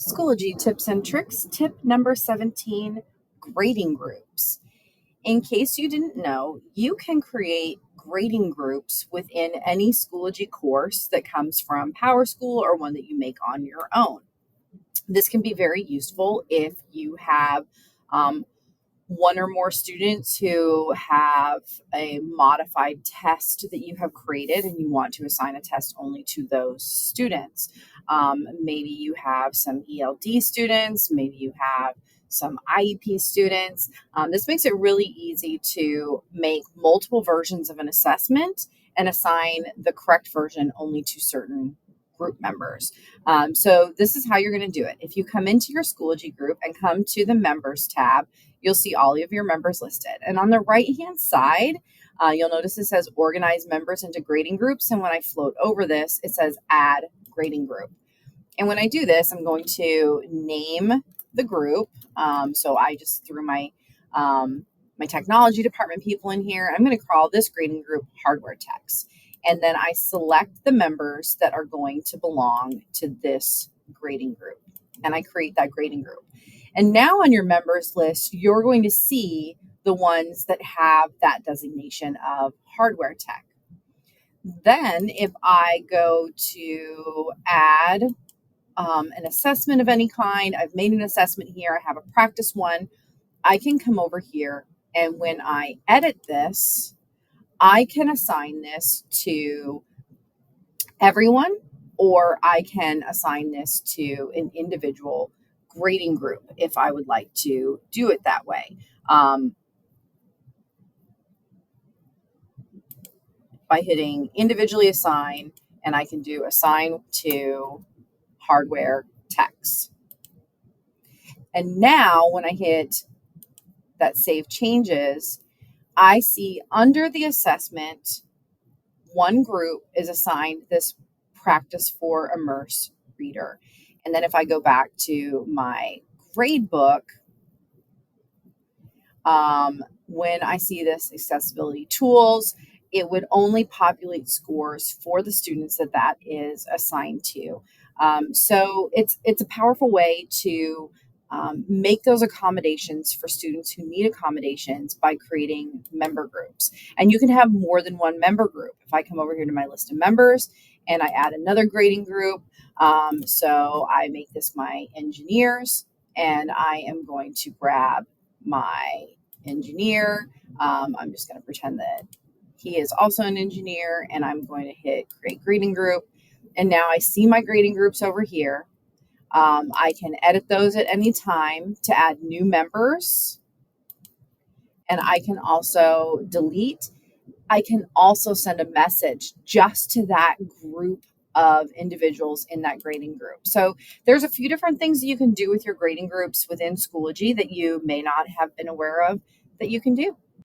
Schoology tips and tricks. Tip number 17, grading groups. In case you didn't know, you can create grading groups within any Schoology course that comes from PowerSchool or one that you make on your own. This can be very useful if you have one or more students who have a modified test that you have created and you want to assign a test only to those students. Maybe you have some ELD students, maybe you have some IEP students. This makes it really easy to make multiple versions of an assessment and assign the correct version only to certain group members. So this is how you're going to do it. If you come into your Schoology group and come to the members tab, you'll see all of your members listed. And on the right-hand side, you'll notice it says organize members into grading groups. And when I float over this, it says add grading group. And when I do this, I'm going to name the group. So I just threw my technology department people in here. I'm going to call this grading group hardware techs. And then I select the members that are going to belong to this grading group. And I create that grading group. And now on your members list, you're going to see the ones that have that designation of hardware tech. Then if I go to add an assessment of any kind, I've made an assessment here, I have a practice one, I can come over here, and when I edit this, I can assign this to everyone, or I can assign this to an individual grading group if I would like to do it that way. By hitting individually assign, and I can do assign to hardware techs. And now when I hit that save changes, I see under the assessment, one group is assigned this practice for immerse reader. And then if I go back to my grade book, when I see this accessibility tools, it would only populate scores for the students that is assigned to. So it's a powerful way to make those accommodations for students who need accommodations by creating member groups. And you can have more than one member group. If I come over here to my list of members and I add another grading group, so I make this my engineers, and I am going to grab my engineer. I'm just going to pretend that he is also an engineer, and I'm going to hit create grading group. And now I see my grading groups over here. I can edit those at any time to add new members, and I can also delete. I can also send a message just to that group of individuals in that grading group. So there's a few different things that you can do with your grading groups within Schoology that you may not have been aware of that you can do.